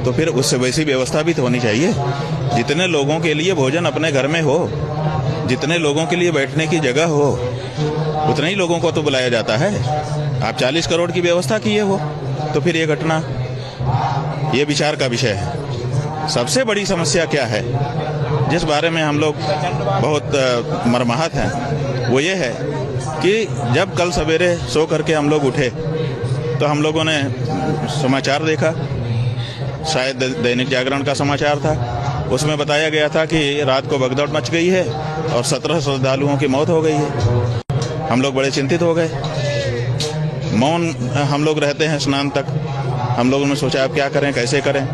तो फिर उससे वैसी व्यवस्था भी तो होनी चाहिए। जितने लोगों के लिए भोजन अपने घर में हो, जितने लोगों के लिए बैठने की जगह हो, उतने ही लोगों को तो बुलाया जाता है। आप 40 करोड़ की व्यवस्था किए हो तो फिर ये घटना, ये विचार का विषय है। सबसे बड़ी समस्या क्या है, जिस बारे में हम लोग बहुत मर्माहत हैं, वो ये है कि जब कल सवेरे सो करके हम लोग उठे तो हम लोगों ने समाचार देखा, शायद दैनिक जागरण का समाचार था। उसमें बताया गया था कि रात को भगदड़ मच गई है और 17 श्रद्धालुओं की मौत हो गई है। हम लोग बड़े चिंतित हो गए, मौन हम लोग रहते हैं स्नान तक। हम लोगों ने सोचा अब क्या करें, कैसे करें।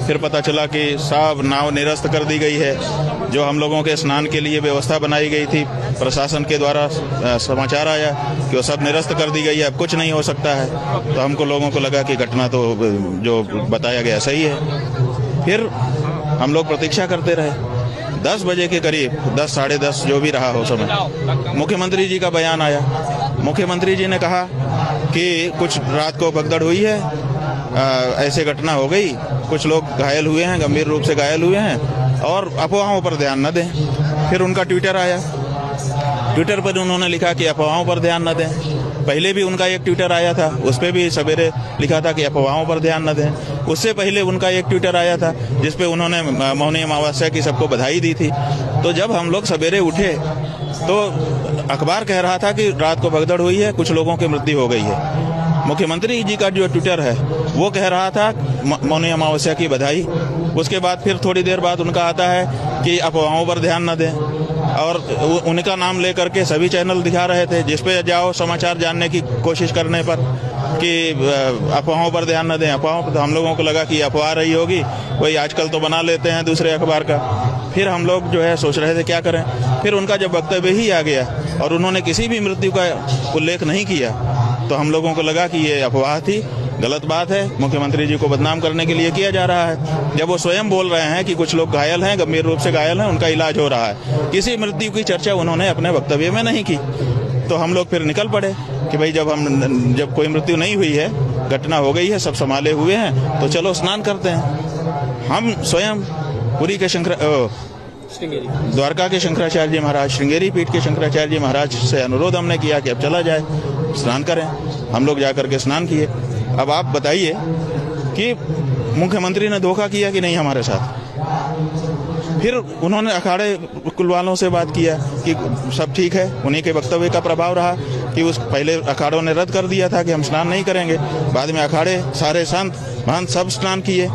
फिर पता चला कि सब नाव निरस्त कर दी गई है। जो हम लोगों के स्नान के लिए व्यवस्था बनाई गई थी, प्रशासन के द्वारा समाचार आया कि वो सब निरस्त कर दी गई है, अब कुछ नहीं हो सकता है। तो हमको लोगों को लगा कि घटना तो जो बताया गया सही है। फिर हम लोग प्रतीक्षा करते रहे। 10 बजे के करीब, 10 साढ़े 10 जो भी रहा हो समय, मुख्यमंत्री जी का बयान आया। मुख्यमंत्री जी ने कहा कि कुछ रात को भगदड़ हुई है, ऐसे घटना हो गई, कुछ लोग घायल हुए हैं, गंभीर रूप से घायल हुए हैं और अफवाहों पर ध्यान न दें। फिर उनका ट्विटर आया, ट्विटर पर उन्होंने लिखा कि अफवाहों पर ध्यान न दें। पहले भी उनका एक ट्विटर आया था, उस पर भी सवेरे लिखा था कि अफवाहों पर ध्यान न दें। उससे पहले उनका एक ट्विटर आया था जिसपे उन्होंने मौनी अमावस्या की सबको बधाई दी थी। तो जब हम लोग सवेरे उठे तो अखबार कह रहा था कि रात को भगदड़ हुई है, कुछ लोगों की मृत्यु हो गई है। मुख्यमंत्री जी का जो ट्विटर है वो कह रहा था मौनी अमावस्या की बधाई। उसके बाद फिर थोड़ी देर बाद उनका आता है कि अफवाहों पर ध्यान न दें, और उनका नाम लेकर के सभी चैनल दिखा रहे थे, जिसपे जाओ समाचार जानने की कोशिश करने पर कि अफवाहों पर ध्यान न दें। अफवाहों पर हम लोगों को लगा कि अफवाह रही होगी, वही आजकल तो बना लेते हैं दूसरे अखबार का। फिर हम लोग जो है सोच रहे थे क्या करें। फिर उनका जब वक्तव्य ही आ गया और उन्होंने किसी भी मृत्यु का उल्लेख नहीं किया, तो हम लोगों को लगा कि ये अफवाह थी, गलत बात है, मुख्यमंत्री जी को बदनाम करने के लिए किया जा रहा है। जब वो स्वयं बोल रहे हैं कि कुछ लोग घायल हैं, गंभीर रूप से घायल हैं, उनका इलाज हो रहा है, किसी मृत्यु की चर्चा उन्होंने अपने वक्तव्य में नहीं की। तो हम लोग फिर निकल पड़े कि भाई जब कोई मृत्यु नहीं हुई है, घटना हो गई है, सब संभाले हुए हैं, तो चलो स्नान करते हैं। हम स्वयं पुरी के द्वारका के शंकराचार्य जी महाराज, श्रृंगेरी पीठ के शंकराचार्य जी महाराज से अनुरोध हमने किया कि अब चला जाए, स्नान करें। हम लोग जाकर के स्नान किए। अब आप बताइए कि मुख्यमंत्री ने धोखा किया कि नहीं हमारे साथ। फिर उन्होंने अखाड़े कुल वालों से बात किया कि सब ठीक है, उन्हीं के वक्तव्य का प्रभाव रहा कि उस पहले अखाड़ों ने रद्द कर दिया था कि हम स्नान नहीं करेंगे, बाद में अखाड़े सारे संत महंत सब स्नान किए।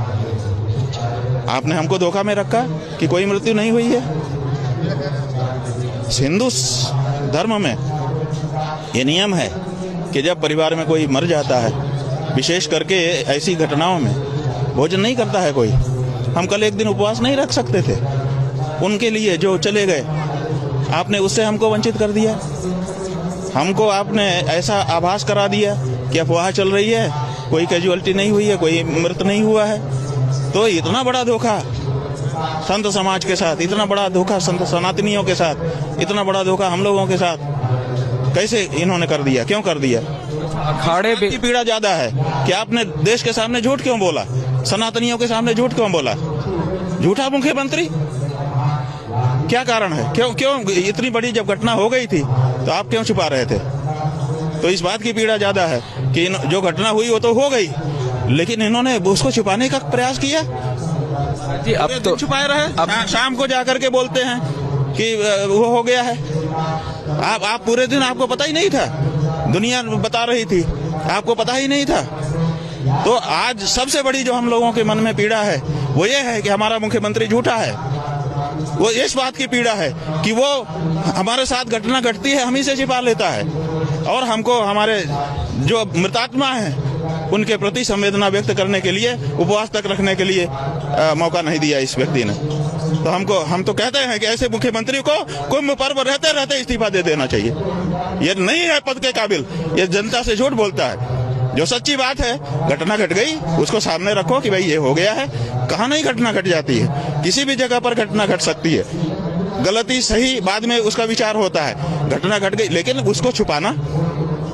आपने हमको धोखा में रखा कि कोई मृत्यु नहीं हुई है। हिंदू धर्म में ये नियम है कि जब परिवार में कोई मर जाता है, विशेष करके ऐसी घटनाओं में भोजन नहीं करता है कोई। हम कल एक दिन उपवास नहीं रख सकते थे उनके लिए जो चले गए, आपने उससे हमको वंचित कर दिया। हमको आपने ऐसा आभास करा दिया कि अफवाह चल रही है, कोई कैजुअलिटी नहीं हुई है, कोई मृत नहीं हुआ है। तो इतना बड़ा धोखा संत समाज के साथ, इतना बड़ा धोखा संत सनातनियों के साथ, इतना बड़ा धोखा हम लोगों के साथ कैसे इन्होंने कर दिया, क्यों कर दिया? अखाड़े की पीड़ा ज्यादा है कि आपने देश के सामने झूठ क्यों बोला, सनातनियों के सामने झूठ क्यों बोला? झूठा मुख्यमंत्री, क्या कारण है? क्यों इतनी बड़ी जब घटना हो गई थी तो आप क्यों छुपा रहे थे? तो इस बात की पीड़ा ज्यादा है कि जो घटना हुई वो तो हो गई, लेकिन इन्होंने उसको छुपाने का प्रयास किया जी। अब तो छुपाए रहे, अब शाम को जाकर के बोलते हैं कि वो हो गया है। आप पूरे दिन आपको पता ही नहीं था, दुनिया बता रही थी, आपको पता ही नहीं था। तो आज सबसे बड़ी जो हम लोगों के मन में पीड़ा है वो ये है कि हमारा मुख्यमंत्री झूठा है। वो इस बात की पीड़ा है कि वो हमारे साथ घटना घटती है, हम ही से छिपा लेता है, और हमको हमारे जो मृतात्मा है उनके प्रति संवेदना व्यक्त करने के लिए, उपवास तक रखने के लिए मौका नहीं दिया इस व्यक्ति ने। तो हम तो कहते हैं कि ऐसे मुख्यमंत्री को कुंभ पर्व रहते रहते इस्तीफा दे देना चाहिए। ये नहीं है पद के काबिल, ये जनता से झूठ बोलता है। जो सच्ची बात है, घटना घट गई, उसको सामने रखो कि भाई ये हो गया है। कहाँ नहीं घटना घट जाती है, किसी भी जगह पर घटना घट सकती है। गलती सही बाद में उसका विचार होता है। घटना घट गई, लेकिन उसको छुपाना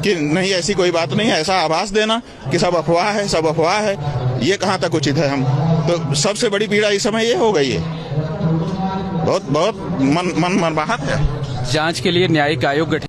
कि नहीं ऐसी कोई बात नहीं है, ऐसा आभास देना कि सब अफवाह है, सब अफवाह है, ये कहाँ तक उचित है? हम तो सबसे बड़ी पीड़ा इस समय ये हो गई है, बहुत बहुत मन मनमाहत है। जांच के लिए न्यायिक आयोग गठित